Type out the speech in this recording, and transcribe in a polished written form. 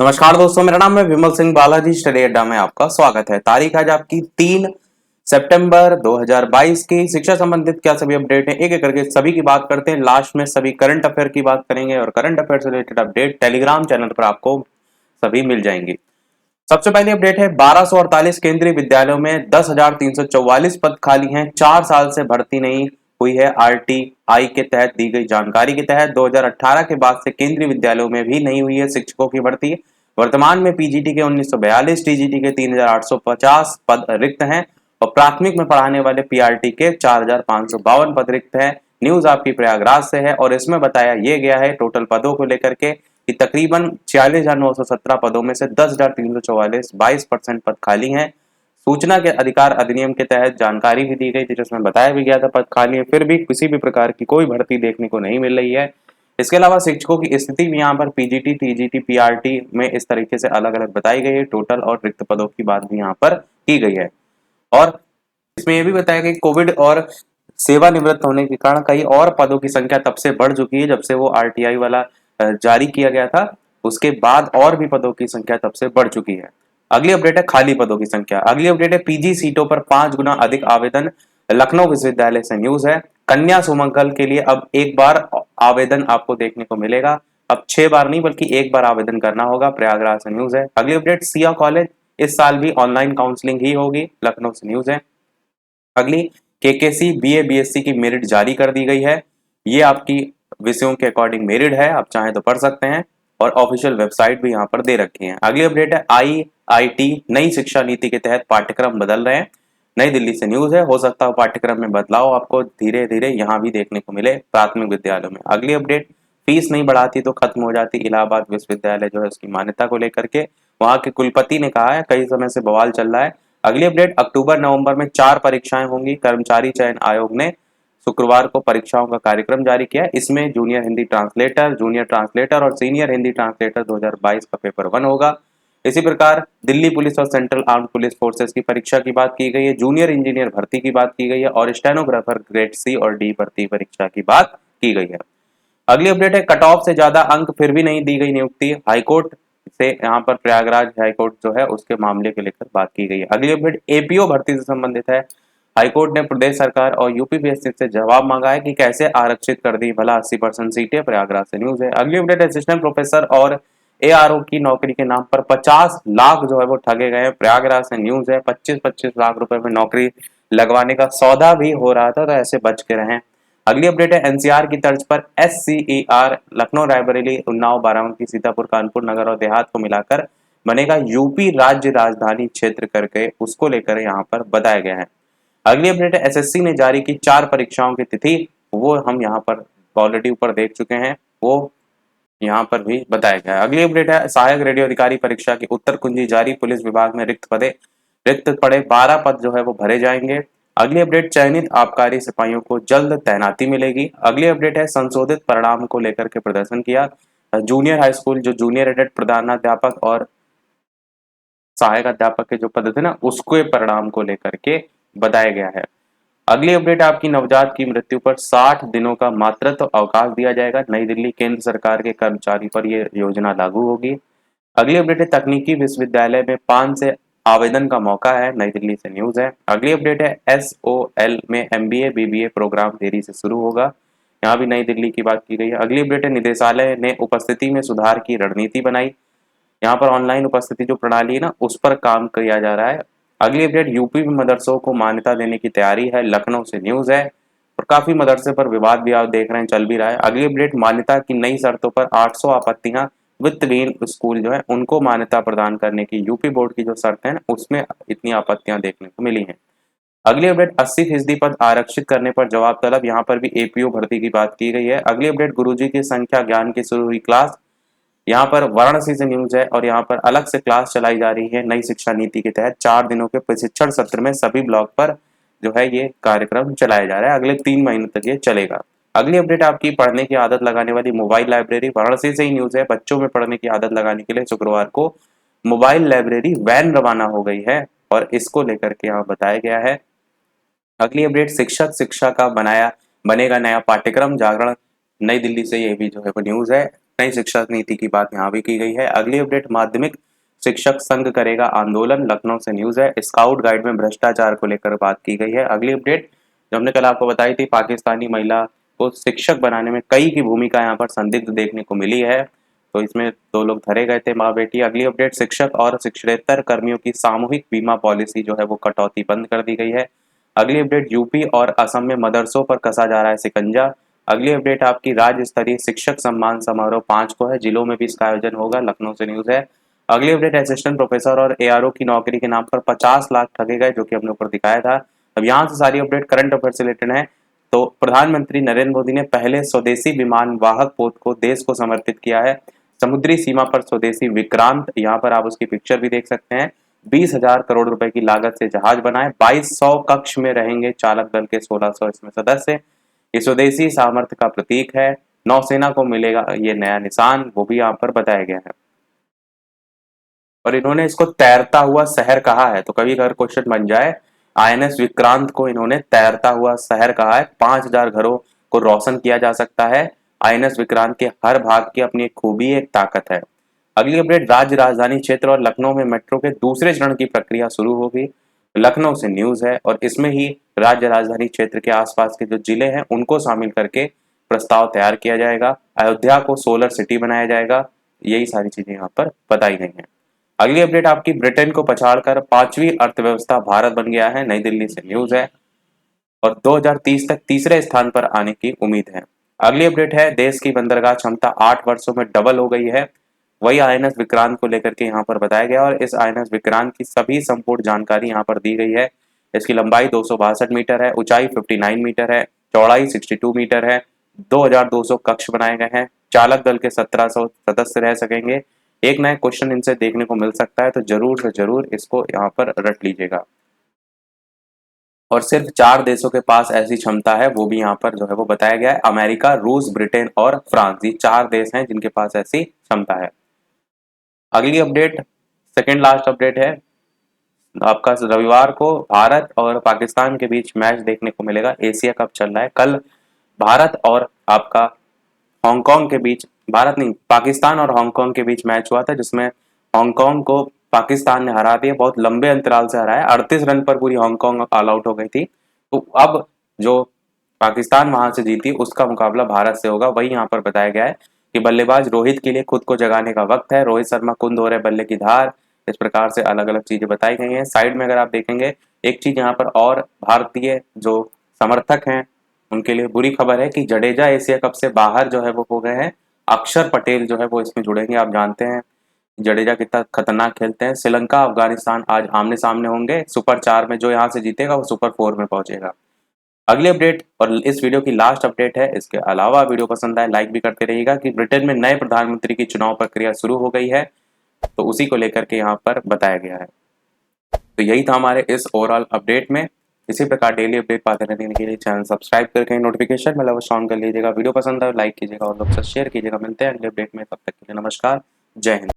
नमस्कार दोस्तों, मेरा नाम है विमल सिंह बालाजी। स्टडी अड्डा में आपका स्वागत है। तारीख आज आपकी 3 सितंबर 2022 की। शिक्षा संबंधित क्या सभी अपडेट हैं, एक एक करके सभी की बात करते हैं। लास्ट में सभी करंट अफेयर की बात करेंगे और करंट अफेयर से रिलेटेड अपडेट टेलीग्राम चैनल पर आपको सभी मिल जाएंगी। सबसे पहली अपडेट है 1248 केंद्रीय विद्यालयों में 10,344 पद खाली हैं। 4 साल से भर्ती नहीं हुई है। आरटीआई के तहत दी गई जानकारी के तहत 2018 के बाद से केंद्रीय विद्यालयों में भी नहीं हुई है शिक्षकों की भर्ती। वर्तमान में पीजीटी के 1942, टीजीटी के 3,850 पद रिक्त हैं और प्राथमिक में पढ़ाने वाले पीआरटी के 4,552 पद रिक्त हैं। न्यूज आपकी प्रयागराज से है और इसमें बताया ये गया है टोटल पदों को लेकर के कि तकरीबन 46,917 पदों में से 10,344 22% पद खाली हैं। सूचना के अधिकार अधिनियम के तहत जानकारी भी दी गई थी जिसमें बताया भी गया था पद खाली है, फिर भी किसी भी प्रकार की कोई भर्ती देखने को नहीं मिल रही है। इसके अलावा शिक्षकों की स्थिति भी यहाँ पर पीजीटी, टीजीटी, पीआरटी में इस तरीके से अलग अलग बताई गई है। टोटल और रिक्त पदों की बात भी यहाँ पर की गई है और इसमें यह भी बताया गया कि कोविड और सेवानिवृत्त होने के कारण कई और पदों की संख्या तब से बढ़ चुकी है जब से वो आरटीआई वाला जारी किया गया था। उसके बाद और भी पदों की संख्या तब से बढ़ चुकी है। अगली अपडेट है खाली पदों की संख्या। अगली अपडेट है पीजी सीटों पर 5 गुना अधिक आवेदन। लखनऊ विश्वविद्यालय से न्यूज है। कन्या सुमंगल के लिए अब एक बार आवेदन आपको देखने को मिलेगा। अब 6 बार नहीं बल्कि एक बार आवेदन करना होगा। प्रयागराज से न्यूज है। अगली अपडेट सिया कॉलेज इस साल भी ऑनलाइन काउंसलिंग ही होगी। लखनऊ से न्यूज है। अगली केकेसी बीए बीएससी की मेरिट जारी कर दी गई है। ये आपकी विषयों के अकॉर्डिंग मेरिट है, आप चाहें तो पढ़ सकते हैं और ऑफिशियल वेबसाइट भी यहाँ पर दे रखी है। अगली अपडेट है आईआईटी नई शिक्षा नीति के तहत पाठ्यक्रम बदल रहे हैं। नई दिल्ली से न्यूज है। हो सकता है पाठ्यक्रम में बदलाव आपको धीरे धीरे यहाँ भी देखने को मिले प्राथमिक विद्यालयों में। अगली अपडेट फीस नहीं बढ़ाती तो खत्म हो जाती इलाहाबाद विश्वविद्यालय जो है उसकी मान्यता को लेकर के वहां के कुलपति ने कहा है। कई समय से बवाल चल रहा है। अगली अपडेट अक्टूबर नवंबर में 4 परीक्षाएं होंगी। कर्मचारी चयन आयोग ने शुक्रवार को परीक्षाओं का कार्यक्रम जारी किया। इसमें junior Hindi translator, junior translator और सीनियर हिंदी ट्रांसलेटर 2022 का पेपर 1 होगा। इसी प्रकार दिल्ली पुलिस और सेंट्रल आर्म्ड पुलिस फोर्सेस की परीक्षा की बात की गई है। जूनियर इंजीनियर भर्ती की बात की गई है और स्टेनोग्राफर ग्रेड सी और डी भर्ती परीक्षा की बात की गई है। अगली अपडेट है कट ऑफ से ज्यादा अंक फिर भी नहीं दी गई नियुक्ति। हाईकोर्ट से यहाँ पर प्रयागराज हाईकोर्ट जो है उसके मामले के लेकर बात की गई है। अगली अपडेट एपीओ भर्ती से संबंधित है। हाईकोर्ट ने प्रदेश सरकार और यूपीपीएससी से जवाब मांगा है कि कैसे आरक्षित कर दी भला 80% सीटें। प्रयागराज से न्यूज है। अगली अपडेट असिस्टेंट प्रोफेसर और एआरओ की नौकरी के नाम पर 50 लाख जो है वो ठगे गए हैं। प्रयागराज से न्यूज है। 25-25 लाख रुपए में नौकरी लगवाने का सौदा भी हो रहा था, तो ऐसे बच के रहें। अगली अपडेट है एनसीआर की तर्ज पर एससीईआर लखनऊ, रायबरेली, उन्नाव, बाराबंकी, सीतापुर, कानपुर नगर और देहात को मिलाकर बनेगा यूपी राज्य राजधानी क्षेत्र करके उसको लेकर यहाँ पर बताया गया है। अगली अपडेट है एसएससी ने जारी की 4 परीक्षाओं की तिथि। वो हम यहाँ पर ऑलरेडी ऊपर देख चुके हैं, वो यहाँ पर भी बताया गया है। अगली अपडेट है सहायक रेडियो अधिकारी परीक्षा की उत्तर कुंजी जारी। पुलिस विभाग में रिक्त पड़े 12 पद जो है वो भरे जाएंगे। अगली अपडेट चयनित आबकारी सिपाहियों को जल्द तैनाती मिलेगी। अगली अपडेट है संशोधित परिणाम को लेकर के प्रदर्शन किया। जूनियर हाई स्कूल जो जूनियर एडेड प्रधानाध्यापक और सहायक अध्यापक के जो पद थे ना उसके परिणाम को लेकर के बताया गया है। अगली अपडेट आपकी नवजात की मृत्यु पर 60 दिनों का मातृत्व अवकाश दिया जाएगा। नई दिल्ली केंद्र सरकार के कर्मचारी पर यह योजना लागू होगी। अगली अपडेट है तकनीकी विश्वविद्यालय में 5 से आवेदन का मौका है। नई दिल्ली से न्यूज है। अगली अपडेट है एसओएल में एमबीए बीबीए प्रोग्राम देरी से शुरू होगा। यहाँ भी नई दिल्ली की बात की गई है। अगली अपडेट है निदेशालय ने उपस्थिति में सुधार की रणनीति बनाई। यहाँ पर ऑनलाइन उपस्थिति जो प्रणाली है ना उस पर काम किया जा रहा है। अगली अपडेट यूपी में मदरसों को मान्यता देने की तैयारी है। लखनऊ से न्यूज है और काफी मदरसे पर विवाद भी आप देख रहे हैं चल भी रहा है। अगली अपडेट मान्यता की नई शर्तों पर 800 आपत्तियां। वित्तहीन स्कूल जो है उनको मान्यता प्रदान करने की यूपी बोर्ड की जो शर्त है उसमें इतनी आपत्तियां देखने को मिली हैं। अगली अपडेट 80% पद आरक्षित करने पर जवाब तलब। यहाँ पर भी एपीओ भर्ती की बात की गई है। अगली अपडेट गुरुजी की संख्या ज्ञान की शुरू हुई क्लास। यहाँ पर वाराणसी से न्यूज है और यहाँ पर अलग से क्लास चलाई जा रही है। नई शिक्षा नीति के तहत 4 दिनों के प्रशिक्षण सत्र में सभी ब्लॉक पर जो है ये कार्यक्रम चलाया जा रहा है। अगले 3 महीने तक ये चलेगा। अगली अपडेट आपकी पढ़ने की आदत लगाने वाली मोबाइल लाइब्रेरी। वाराणसी से ही न्यूज है। बच्चों में पढ़ने की आदत लगाने के लिए शुक्रवार को मोबाइल लाइब्रेरी वैन रवाना हो गई है और इसको लेकर के यहाँ बताया गया है। अगली अपडेट शिक्षक शिक्षा का बनेगा नया पाठ्यक्रम। जागरण नई दिल्ली से ये भी जो है वो न्यूज है। नई शिक्षा नीति की बात यहाँ भी की गई है। अगली अपडेट, माध्यमिक शिक्षक संघ करेगा आंदोलन, लखनऊ से न्यूज है। स्काउट गाइड में भ्रष्टाचार को लेकर बात की गई है। अगली अपडेट जो हमने कल आपको बताई थी, पाकिस्तानी महिला को शिक्षक बनाने में कई की भूमिका यहाँ पर संदिग्ध देखने को मिली है, तो इसमें 2 लोग धरे गए थे, माँ बेटी। अगली अपडेट, शिक्षक और शिक्षकेतर कर्मियों की सामूहिक बीमा पॉलिसी जो है वो कटौती बंद कर दी गई है। अगली अपडेट, यूपी और असम में मदरसों पर कसा जा रहा है शिकंजा। अगली अपडेट आपकी, राज्य स्तरीय शिक्षक सम्मान समारोह 5 को है, जिलों में भी इसका आयोजन होगा, लखनऊ से न्यूज है। अगली अपडेट, असिस्टेंट प्रोफेसर और एआरओ की नौकरी के नाम पर 50 लाख ठगे गए, जो कि हमने ऊपर दिखाया था। अब यहाँ से सारी अपडेट करंट अफेयर से रिलेटेड है। तो प्रधानमंत्री नरेंद्र मोदी ने पहले स्वदेशी विमान वाहक पोत को देश को समर्पित किया है। समुद्री सीमा पर स्वदेशी विक्रांत, यहाँ पर आप उसकी पिक्चर भी देख सकते हैं, 20,000 करोड़ रुपए की लागत से जहाज बनाए, 2200 कक्ष में रहेंगे चालक दल के 1600 इसमें सदस्य। ये स्वदेशी सामर्थ्य का प्रतीक है। नौसेना को मिलेगा ये नया निशान, वो भी यहाँ पर बताया गया है। और इन्होंने इसको तैरता हुआ शहर कहा है, तो कभी अगर क्वेश्चन बन जाए, आईएनएस विक्रांत को इन्होंने तैरता हुआ शहर कहा है। 5000 घरों को रोशन किया जा सकता है। आईएनएस विक्रांत के हर भाग की अपनी एक खूबी, एक ताकत है। अगली अपडेट, राज्य राजधानी क्षेत्र और लखनऊ में मेट्रो के दूसरे चरण की प्रक्रिया शुरू होगी, लखनऊ से न्यूज है। और इसमें ही राज्य राजधानी क्षेत्र के आसपास के जो जिले हैं उनको शामिल करके प्रस्ताव तैयार किया जाएगा। अयोध्या को सोलर सिटी बनाया जाएगा। यही सारी चीजें यहाँ पर बताई गई हैं। अगली अपडेट आपकी, ब्रिटेन को पछाड़कर 5वीं अर्थव्यवस्था भारत बन गया है, नई दिल्ली से न्यूज है। और 2030 तक तीसरे स्थान पर आने की उम्मीद है। अगली अपडेट है, देश की बंदरगाह क्षमता 8 वर्षों में डबल हो गई है। वही आईएनएस विक्रांत को लेकर के यहाँ पर बताया गया, और इस आईएनएस विक्रांत की सभी संपूर्ण जानकारी यहाँ पर दी गई है। इसकी लंबाई 262 मीटर है, ऊंचाई 59 मीटर है, चौड़ाई 62 मीटर है, 2200 कक्ष बनाए गए हैं, चालक दल के 1700 सदस्य रह सकेंगे। एक नया क्वेश्चन इनसे देखने को मिल सकता है, तो जरूर से जरूर इसको यहाँ पर रट लीजिएगा। और सिर्फ 4 देशों के पास ऐसी क्षमता है, वो भी यहाँ पर जो है वो बताया गया है, अमेरिका, रूस, ब्रिटेन और फ्रांस। ये 4 देश हैं जिनके पास ऐसी क्षमता है। अगली अपडेट, सेकेंड लास्ट अपडेट है आपका, रविवार को भारत और पाकिस्तान के बीच मैच देखने को मिलेगा। एशिया कप चल रहा है। कल भारत और आपका हांगकांग के बीच, भारत नहीं, पाकिस्तान और हांगकांग के बीच मैच हुआ था, जिसमें हांगकांग को पाकिस्तान ने हरा दिया, बहुत लंबे अंतराल से हराया। 38 रन पर पूरी हांगकांग ऑल आउट हो गई थी। तो अब जो पाकिस्तान वहां से जीती, उसका मुकाबला भारत से होगा। वही यहाँ पर बताया गया है कि बल्लेबाज रोहित के लिए खुद को जगाने का वक्त है, रोहित शर्मा कुंद हो रहे बल्ले की धार। इस प्रकार से अलग अलग चीजें बताई गई हैं। साइड में अगर आप देखेंगे, एक चीज यहाँ पर और, भारतीय जो समर्थक हैं उनके लिए बुरी खबर है कि जडेजा एशिया कप से बाहर जो है वो हो गए हैं। अक्षर पटेल जो है वो इसमें जुड़ेंगे। आप जानते हैं जडेजा कितना खतरनाक खेलते हैं। श्रीलंका अफगानिस्तान आज आमने सामने होंगे। सुपर 4 में जो यहाँ से जीतेगा वो सुपर 4 में पहुंचेगा। अगली अपडेट और इस वीडियो की लास्ट अपडेट है। इसके अलावा वीडियो पसंद आए लाइक भी करते रहिएगा कि ब्रिटेन में नए प्रधानमंत्री की चुनाव प्रक्रिया शुरू हो गई है, तो उसी को लेकर के यहाँ पर बताया गया है। तो यही था हमारे इस ओवरऑल अपडेट में। इसी प्रकार डेली अपडेट पाते रहने के लिए चैनल सब्सक्राइब करके नोटिफिकेशन बेल अवश्य ऑन कर लीजिएगा। वीडियो पसंद आए लाइक कीजिएगा और लोग से शेयर कीजिएगा। मिलते हैं अगले अपडेट में, तब तक के लिए नमस्कार, जय हिंद।